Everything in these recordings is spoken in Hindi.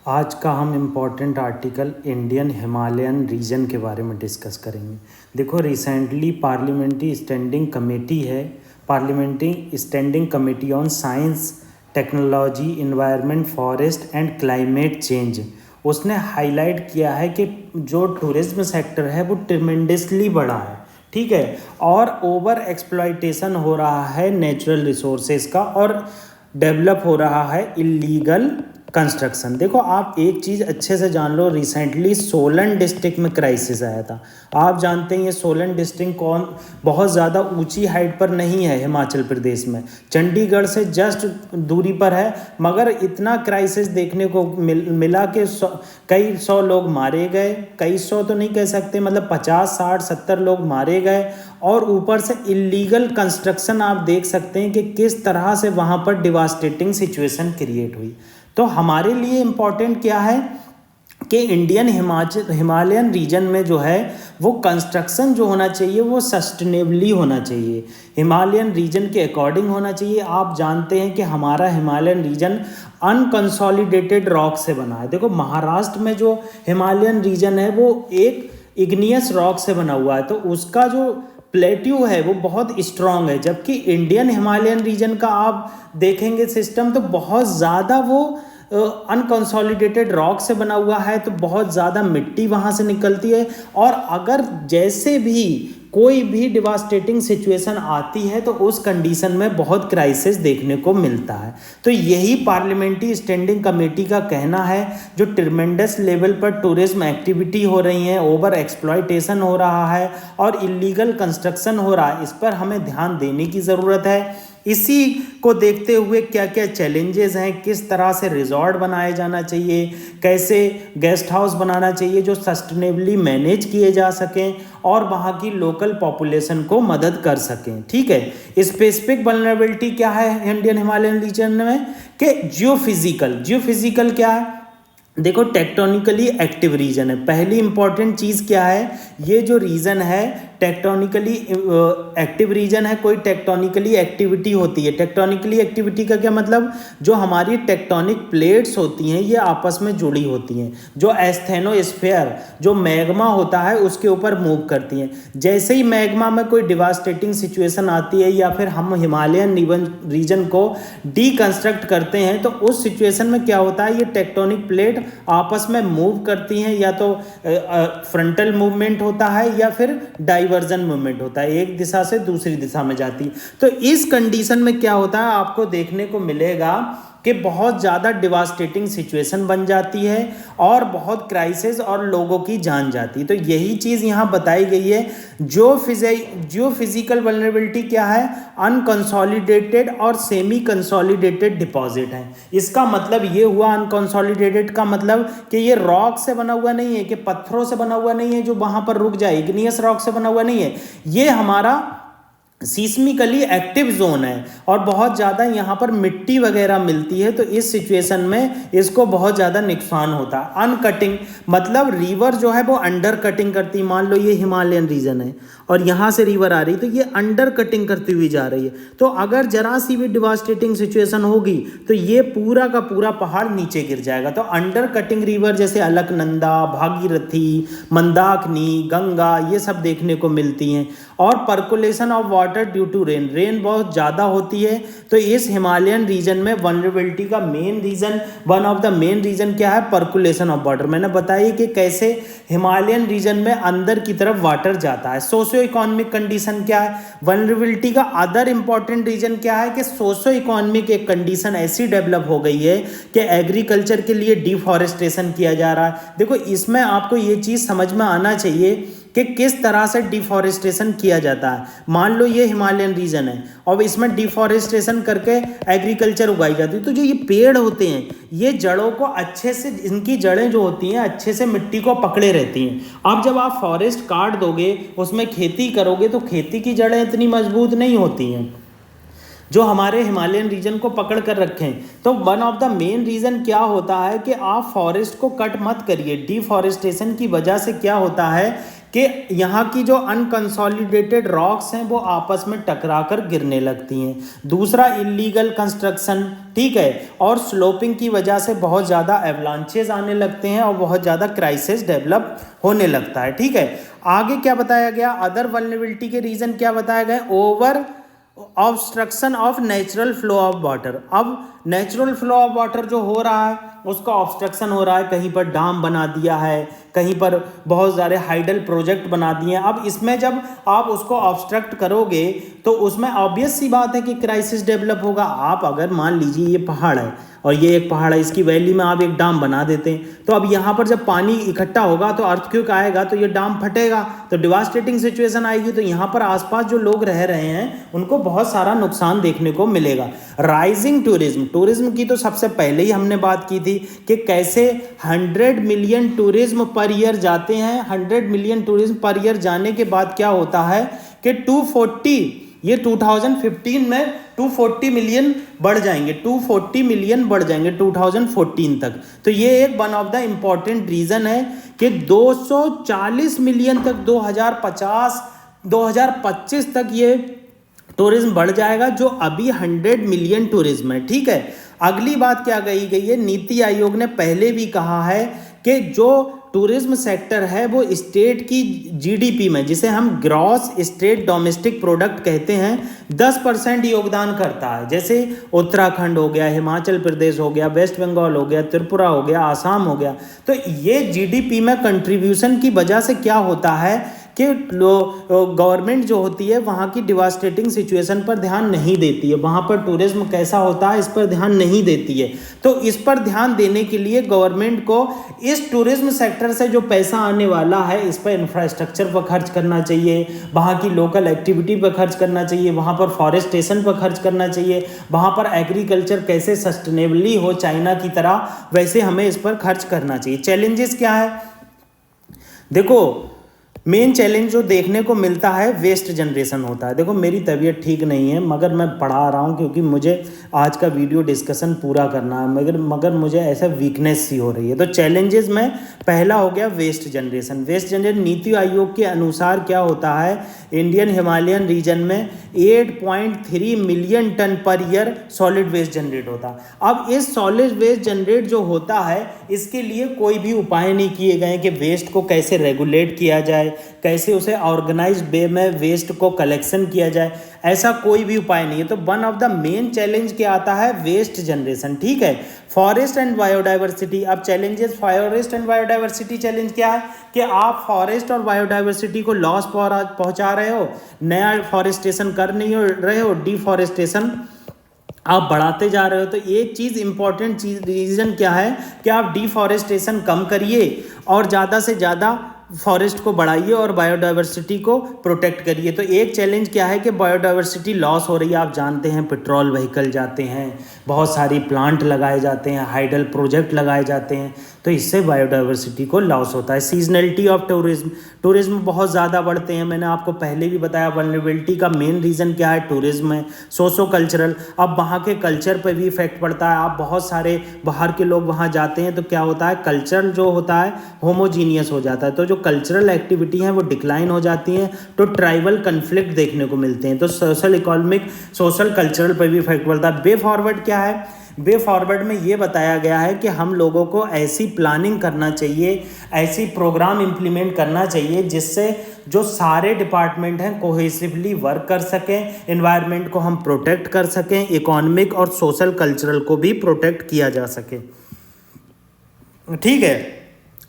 आज का हम important article Indian Himalayan region के बारे में डिस्कस करेंगे। देखो, recently parliamentary standing committee on science, technology, environment, forest and climate change, उसने हाईलाइट किया है कि जो टूरिज्म सेक्टर है वो ट्रिमेंडसली बढ़ा है, ठीक है, और ओवर एक्सप्लॉयटेशन हो रहा है नेचुरल रिसोर्सेज का और डेवलप हो रहा है इलीगल कंस्ट्रक्शन। देखो, आप एक चीज़ अच्छे से जान लो, रिसेंटली सोलन डिस्ट्रिक्ट में क्राइसिस आया था। आप जानते हैं ये सोलन डिस्ट्रिक्ट बहुत ज़्यादा ऊंची हाइट पर नहीं है हिमाचल प्रदेश में, चंडीगढ़ से जस्ट दूरी पर है, मगर इतना क्राइसिस देखने को मिला कि कई सौ लोग मारे गए, कई सौ तो नहीं कह सकते, मतलब 50, 60, 70 लोग मारे गए, और ऊपर से इलीगल कंस्ट्रक्शन आप देख सकते हैं कि किस तरह से वहाँ पर डिवास्टेटिंग सिचुएशन क्रिएट हुई। तो हमारे लिए इम्पॉर्टेंट क्या है कि इंडियन हिमालयन रीजन में जो है वो कंस्ट्रक्शन जो होना चाहिए वो सस्टेनेबली होना चाहिए, हिमालयन रीजन के अकॉर्डिंग होना चाहिए। आप जानते हैं कि हमारा हिमालयन रीजन अनकंसोलिडेटेड रॉक से बना है। देखो, महाराष्ट्र में जो हिमालयन रीजन है वो एक इग्नियस रॉक से बना हुआ है, तो उसका जो प्लेट्यू है वो बहुत स्ट्रांग है, जबकि इंडियन हिमालयन रीजन का आप देखेंगे सिस्टम तो बहुत ज़्यादा वो अनकंसोलिडेटेड रॉक से बना हुआ है, तो बहुत ज़्यादा मिट्टी वहाँ से निकलती है, और अगर जैसे भी कोई भी डिवास्टेटिंग सिचुएशन आती है तो उस कंडीशन में बहुत क्राइसिस देखने को मिलता है। तो यही पार्लियामेंट्री स्टैंडिंग कमेटी का कहना है, जो ट्रिमेंडस लेवल पर टूरिज्म एक्टिविटी हो रही है, ओवर एक्सप्लॉयटेशन हो रहा है और इलीगल कंस्ट्रक्शन हो रहा है, इस पर हमें ध्यान देने की ज़रूरत है। इसी को देखते हुए क्या क्या चैलेंजेस हैं, किस तरह से रिजॉर्ट बनाया जाना चाहिए, कैसे गेस्ट हाउस बनाना चाहिए जो सस्टेनेबली मैनेज किए जा सकें और वहाँ की लोकल पॉपुलेशन को मदद कर सकें, ठीक है। स्पेसिफिक वल्नरेबिलिटी क्या है इंडियन हिमालयन रीजन में कि जियोफिजिकल क्या है। देखो, टेक्टोनिकली एक्टिव रीजन है। पहली इंपॉर्टेंट चीज़ क्या है, ये जो रीजन है टेक्टोनिकली एक्टिव रीजन है, कोई टेक्टोनिकली एक्टिविटी होती है। टेक्टोनिकली एक्टिविटी का क्या मतलब, जो हमारी टेक्टोनिक प्लेट्स होती हैं ये आपस में जुड़ी होती हैं, जो एस्थेनोस्फीयर जो मैग्मा होता है उसके ऊपर मूव करती हैं। जैसे ही मैग्मा में कोई डिवास्टेटिंग सिचुएशन आती है या फिर हम हिमालयन रीजन को डीकंस्ट्रक्ट करते हैं तो उस सिचुएशन में क्या होता है, ये टेक्टोनिक प्लेट आपस में मूव करती हैं, या तो फ्रंटल मूवमेंट होता है या फिर डाइवर्जन मूवमेंट होता है, एक दिशा से दूसरी दिशा में जाती है। तो इस कंडीशन में क्या होता है, आपको देखने को मिलेगा कि बहुत ज़्यादा डिवास्टेटिंग सिचुएशन बन जाती है और बहुत क्राइसिस और लोगों की जान जाती है। तो यही चीज़ यहाँ बताई गई है। जो फिजिकल वल्नरेबिलिटी क्या है, अनकंसोलिडेटेड और सेमी कंसोलिडेटेड डिपॉजिट है। इसका मतलब ये हुआ, अनकंसोलिडेटेड का मतलब कि ये रॉक से बना हुआ नहीं है, कि पत्थरों से बना हुआ नहीं है जो वहाँ पर रुक जाए, इग्नियस रॉक से बना हुआ नहीं है, ये हमारा सीस्मिकली एक्टिव जोन है और बहुत ज़्यादा यहाँ पर मिट्टी वगैरह मिलती है, तो इस सिचुएशन में इसको बहुत ज़्यादा नुकसान होता है। अनकटिंग मतलब रिवर जो है वो अंडर कटिंग करती है। मान लो ये हिमालयन रीजन है और यहाँ से रिवर आ रही है, तो ये अंडर कटिंग करती हुई जा रही है, तो अगर जरा सी भी डिवास्टेटिंग सिचुएशन होगी तो ये पूरा का पूरा पहाड़ नीचे गिर जाएगा। तो अंडर कटिंग रिवर जैसे अलकनंदा, भागीरथी, मंदाकिनी, गंगा, ये सब देखने को मिलती हैं। और percolation of water due to rain बहुत ज़्यादा होती है। तो इस हिमालयन रीजन में वल्नरेबिलिटी का one of the main reason क्या है, पर्कुलेशन ऑफ वाटर। मैंने बताया कि कैसे हिमालयन रीजन में अंदर की तरफ वाटर जाता है। सोशियो इकोनॉमिक कंडीशन क्या है, वल्नरेबिलिटी का अदर इंपॉर्टेंट रीजन क्या है कि सोशियो इकोनॉमिक एक कंडीशन ऐसी डेवलप हो गई है कि एग्रीकल्चर के लिए डिफॉरेस्टेशन किया जा रहा है। देखो, इसमें आपको ये चीज़ समझ में आना चाहिए कि किस तरह से डिफॉरेस्टेशन किया जाता है। मान लो ये हिमालयन रीजन है और इसमें डिफॉरेस्टेशन करके एग्रीकल्चर उगाई जाती है, तो जो ये पेड़ होते हैं ये जड़ों को अच्छे से, इनकी जड़ें जो होती हैं अच्छे से मिट्टी को पकड़े रहती हैं। अब जब आप फॉरेस्ट काट दोगे, उसमें खेती करोगे, तो खेती की जड़ें इतनी मजबूत नहीं होती हैं जो हमारे हिमालयन रीजन को पकड़ कर रखें। तो one of the main reason क्या होता है कि आप फॉरेस्ट को कट मत करिए। डिफॉरेस्टेशन की वजह से क्या होता है कि यहाँ की जो अनकंसोलिडेटेड रॉक्स हैं वो आपस में टकराकर गिरने लगती हैं। दूसरा, इलीगल कंस्ट्रक्शन, ठीक है, और स्लोपिंग की वजह से बहुत ज़्यादा एवलांचेज आने लगते हैं और बहुत ज़्यादा क्राइसिस डेवलप होने लगता है, ठीक है। आगे क्या बताया गया, अदर वल्नरेबिलिटी के रीज़न क्या बताया गया, over obstruction of natural flow of water. अब नेचुरल फ्लो ऑफ वाटर जो हो रहा है उसका ऑब्स्ट्रक्शन हो रहा है, कहीं पर डैम बना दिया है, कहीं पर बहुत सारे हाइडल प्रोजेक्ट बना दिए हैं। अब इसमें जब आप उसको ऑब्स्ट्रक्ट करोगे तो उसमें ऑब्वियस सी बात है कि क्राइसिस डेवलप होगा। आप अगर मान लीजिए ये पहाड़ है और ये एक पहाड़ है, इसकी वैली में आप एक डैम बना देते हैं, तो अब यहाँ पर जब पानी इकट्ठा होगा तो अर्थक्वेक आएगा तो ये डैम फटेगा, तो डिवास्टेटिंग सिचुएशन आएगी। तो यहाँ पर आसपास जो लोग रह रहे हैं उनको बहुत सारा नुकसान देखने को मिलेगा। राइजिंग टूरिज्म, टूरिज्म की तो सबसे पहले ही हमने बात की थी कि कैसे 100 मिलियन टूरिज्म पर ईयर जाते हैं। 100 मिलियन टूरिज्म पर ईयर जाने के बाद क्या होता है कि 2015 में 240 मिलियन बढ़ जाएंगे, 240 मिलियन बढ़ जाएंगे 2014 तक। तो ये एक one of the important reason है कि 240 मिलियन तक 2025 तक ये टूरिज्म बढ़ जाएगा, जो अभी 100 मिलियन टूरिज्म है, ठीक है। अगली बात क्या कही गई है, नीति आयोग ने पहले भी कहा है कि जो टूरिज्म सेक्टर है वो स्टेट की जीडीपी में, जिसे हम ग्रॉस स्टेट डोमेस्टिक प्रोडक्ट कहते हैं, 10% योगदान करता है। जैसे उत्तराखंड हो गया, हिमाचल प्रदेश हो गया, वेस्ट बंगाल हो गया, त्रिपुरा हो गया, आसाम हो गया। तो ये जीडीपी में कंट्रीब्यूशन की वजह से क्या होता है कि गवर्नमेंट जो होती है वहाँ की डिवास्टेटिंग सिचुएशन पर ध्यान नहीं देती है, वहाँ पर टूरिज्म कैसा होता है इस पर ध्यान नहीं देती है। तो इस पर ध्यान देने के लिए गवर्नमेंट को इस टूरिज्म सेक्टर से जो पैसा आने वाला है इस पर इंफ्रास्ट्रक्चर पर खर्च करना चाहिए, वहाँ की लोकल एक्टिविटी पर खर्च करना चाहिए, वहाँ पर फॉरेस्टेशन पर खर्च करना चाहिए, वहाँ पर एग्रीकल्चर कैसे सस्टेनेबली हो चाइना की तरह, वैसे हमें इस पर खर्च करना चाहिए। चैलेंजेस क्या है, देखो मेन चैलेंज जो देखने को मिलता है वेस्ट जनरेशन होता है। देखो मेरी तबीयत ठीक नहीं है मगर मैं पढ़ा रहा हूँ क्योंकि मुझे आज का वीडियो डिस्कशन पूरा करना है, मगर मुझे ऐसा वीकनेस सी हो रही है। तो चैलेंजेस में पहला हो गया waste generation. Waste generation NITI Aayog के अनुसार क्या होता है, इंडियन हिमालयन रीजन में 8.3 million ton per year solid waste generate होता है। अब इस सॉलिड वेस्ट जनरेट जो होता है इसके लिए कोई भी उपाय नहीं किए गए कि वेस्ट को कैसे रेगुलेट किया जाए, कैसे उसे ऑर्गेनाइज्ड वे में वेस्ट को कलेक्शन किया जाए, ऐसा कोई भी उपाय नहीं है। तो one of the main challenge क्या आता है, वेस्ट जनरेशन, ठीक है। फॉरेस्ट एंड बायोडाइवर्सिटी, अब challenges forest and biodiversity challenge क्या है कि आप फॉरेस्ट और बायोडाइवर्सिटी को लॉस पहुंचा रहे हो, नया फॉरेस्टेशन कर नहीं रहे हो, डिफॉरेस्टेशन आप बढ़ाते जा रहे हो। तो एक चीज़ इंपॉर्टेंट चीज़ रीज़न क्या है कि आप डिफॉरेस्टेशन कम करिए और ज़्यादा से ज़्यादा फॉरेस्ट को बढ़ाइए और बायोडाइवर्सिटी को प्रोटेक्ट करिए। तो एक चैलेंज क्या है कि बायोडाइवर्सिटी लॉस हो रही है। आप जानते हैं पेट्रोल व्हीकल जाते हैं, बहुत सारी प्लांट लगाए जाते हैं, हाइडल प्रोजेक्ट लगाए जाते हैं, तो इससे बायोडाइवर्सिटी को लॉस होता है। सीजनलिटी ऑफ टूरिज्म बहुत ज़्यादा बढ़ते हैं। मैंने आपको पहले भी बताया वल्नरेबिलिटी का मेन रीज़न क्या है, टूरिज्म है। सोशो कल्चरल, अब वहाँ के कल्चर पर भी इफेक्ट पड़ता है। आप बहुत सारे बाहर के लोग वहाँ जाते हैं तो क्या होता है, कल्चर जो होता है होमोजीनियस हो जाता है, तो जो कल्चरल एक्टिविटी हैं वो डिक्लाइन हो जाती हैं, तो ट्राइबल कन्फ्लिक्ट देखने को मिलते हैं। तो सोशल इकोनॉमिक सोशल कल्चरल पर भी इफेक्ट पड़ता है। वे फॉरवर्ड क्या है, वे फॉरवर्ड में ये बताया गया है कि हम लोगों को ऐसी प्लानिंग करना चाहिए, ऐसी प्रोग्राम इम्प्लीमेंट करना चाहिए जिससे जो सारे डिपार्टमेंट हैं कोहेसिवली वर्क कर सकें, एनवायरनमेंट को हम प्रोटेक्ट कर सकें, इकोनॉमिक और सोशल कल्चरल को भी प्रोटेक्ट किया जा सके, ठीक है।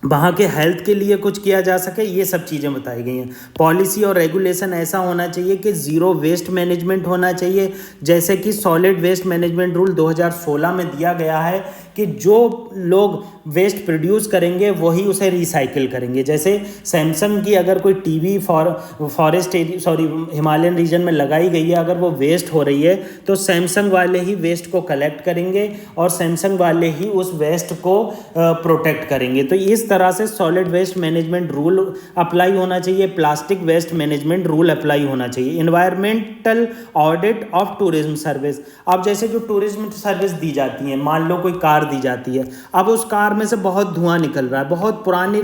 वहाँ के हेल्थ के लिए कुछ किया जा सके, ये सब चीज़ें बताई गई हैं। पॉलिसी और रेगुलेशन ऐसा होना चाहिए कि ज़ीरो वेस्ट मैनेजमेंट होना चाहिए, जैसे कि सॉलिड वेस्ट मैनेजमेंट रूल 2016 में दिया गया है कि जो लोग वेस्ट प्रोड्यूस करेंगे वही उसे रिसाइकिल करेंगे। जैसे सैमसंग की अगर कोई टीवी हिमालयन रीजन में लगाई गई है, अगर वो वेस्ट हो रही है तो सैमसंग वाले ही वेस्ट को कलेक्ट करेंगे और सैमसंग वाले ही उस वेस्ट को प्रोटेक्ट करेंगे। तो इस इस तरह से solid waste management rule apply होना चाहिए, plastic waste management rule apply होना चाहिए, environmental audit of tourism service. अब जैसे जो टूरिज्म सर्विस दी जाती है, मान लो कोई कार दी जाती है, अब उस कार में से बहुत धुआं निकल रहा है, बहुत पुरानी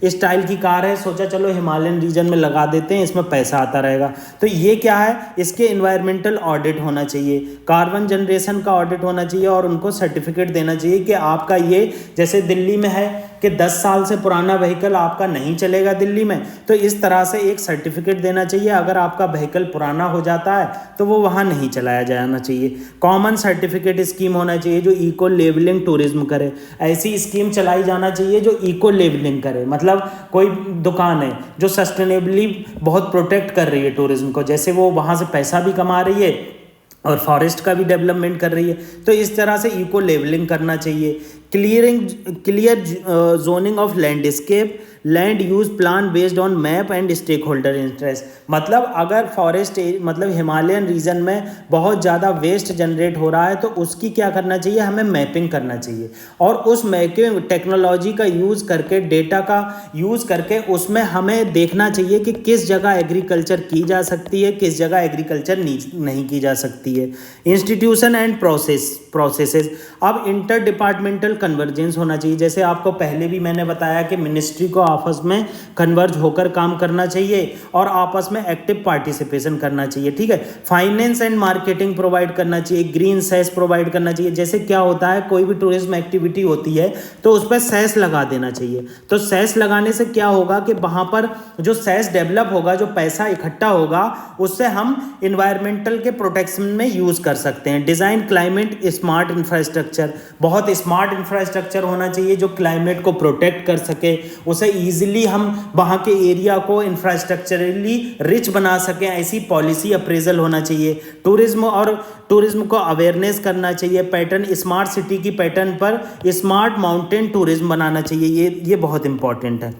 स्टाइल की कार है, सोचा चलो हिमालयन रीजन में लगा देते हैं, इसमें पैसा आता रहेगा। तो ये क्या है, इसके इन्वायरमेंटल ऑडिट होना चाहिए, कार्बन जनरेशन का ऑडिट होना चाहिए और उनको सर्टिफिकेट देना चाहिए कि आपका ये, जैसे दिल्ली में है कि 10 साल से पुराना व्हीकल आपका नहीं चलेगा दिल्ली में, तो इस तरह से एक सर्टिफिकेट देना चाहिए। अगर आपका व्हीकल पुराना हो जाता है तो वो वहाँ नहीं चलाया जाना चाहिए। कॉमन सर्टिफिकेट स्कीम होना चाहिए जो इको लेवलिंग टूरिज्म करे। ऐसी स्कीम चलाई जाना चाहिए जो इको लेवलिंग करे, मतलब कोई दुकान है जो सस्टेनेबली बहुत प्रोटेक्ट कर रही है टूरिज्म को, जैसे वो वहाँ से पैसा भी कमा रही है और फॉरेस्ट का भी डेवलपमेंट कर रही है, तो इस तरह से इको लेवलिंग करना चाहिए। Clear zoning of landscape, land use plan based on map and stake holder interest. मतलब अगर फॉरेस्ट मतलब हिमालयन रीजन में बहुत ज़्यादा वेस्ट जनरेट हो रहा है तो उसकी क्या करना चाहिए, हमें मैपिंग करना चाहिए और उस मैपिंग टेक्नोलॉजी का यूज़ करके, डेटा का यूज़ करके उसमें हमें देखना चाहिए कि किस जगह एग्रीकल्चर की जा सकती है, किस जगह एग्रीकल्चर नहीं की जा सकती है। इंस्टीट्यूशन एंड प्रोसेसेस, अब इंटर डिपार्टमेंटल कन्वर्जेंस होना चाहिए। जैसे आपको पहले भी मैंने बताया कि मिनिस्ट्री को आपस में कन्वर्ज होकर काम करना चाहिए और आपस में एक्टिव पार्टिसिपेशन करना चाहिए, ठीक है। फाइनेंस एंड मार्केटिंग प्रोवाइड करना चाहिए, ग्रीन सेस प्रोवाइड करना चाहिए। जैसे क्या होता है, कोई भी टूरिज्म एक्टिविटी होती है तो उस पर सेस लगा देना चाहिए। तो सेस लगाने से क्या होगा कि वहाँ पर जो सेस डेवलप होगा, जो पैसा इकट्ठा होगा, उससे हम इन्वायरमेंटल के प्रोटेक्शन में यूज़ कर सकते हैं। डिज़ाइन क्लाइमेट स्मार्ट इंफ्रास्ट्रक्चर, बहुत स्मार्ट इंफ्रास्ट्रक्चर होना चाहिए जो क्लाइमेट को प्रोटेक्ट कर सके, उसे ईजिली हम वहाँ के एरिया को इंफ्रास्ट्रक्चरली रिच बना सकें, ऐसी पॉलिसी अप्रेजल होना चाहिए। टूरिज्म को अवेयरनेस करना चाहिए। पैटर्न, स्मार्ट सिटी की पैटर्न पर स्मार्ट माउंटेन टूरिज्म बनाना चाहिए। ये बहुत इंपॉर्टेंट है।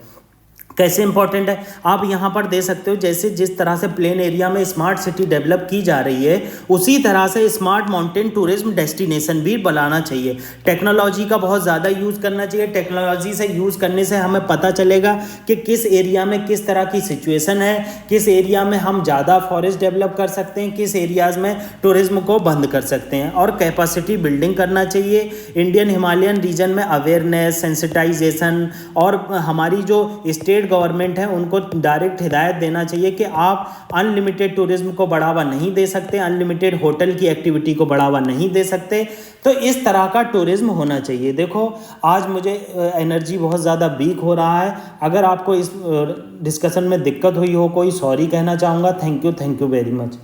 कैसे इंपॉर्टेंट है, आप यहाँ पर दे सकते हो, जैसे जिस तरह से प्लेन एरिया में स्मार्ट सिटी डेवलप की जा रही है, उसी तरह से स्मार्ट माउंटेन टूरिज्म डेस्टिनेशन भी बनाना चाहिए। टेक्नोलॉजी का बहुत ज़्यादा यूज़ करना चाहिए। टेक्नोलॉजी से यूज़ करने से हमें पता चलेगा कि किस एरिया में किस तरह की सिचुएशन है, किस एरिया में हम ज़्यादा फॉरेस्ट डेवलप कर सकते हैं, किस एरियाज़ में टूरिज्म को बंद कर सकते हैं। और कैपेसिटी बिल्डिंग करना चाहिए। इंडियन हिमालयन रीजन में अवेयरनेस, सेंसिटाइजेशन और हमारी जो स्टेट गवर्नमेंट है उनको डायरेक्ट हिदायत देना चाहिए कि आप अनलिमिटेड टूरिज्म को बढ़ावा नहीं दे सकते, अनलिमिटेड होटल की एक्टिविटी को बढ़ावा नहीं दे सकते। तो इस तरह का टूरिज्म होना चाहिए। देखो आज मुझे एनर्जी बहुत ज़्यादा वीक हो रहा है, अगर आपको इस डिस्कशन में दिक्कत हुई हो, कोई सॉरी कहना चाहूँगा। Thank you very much.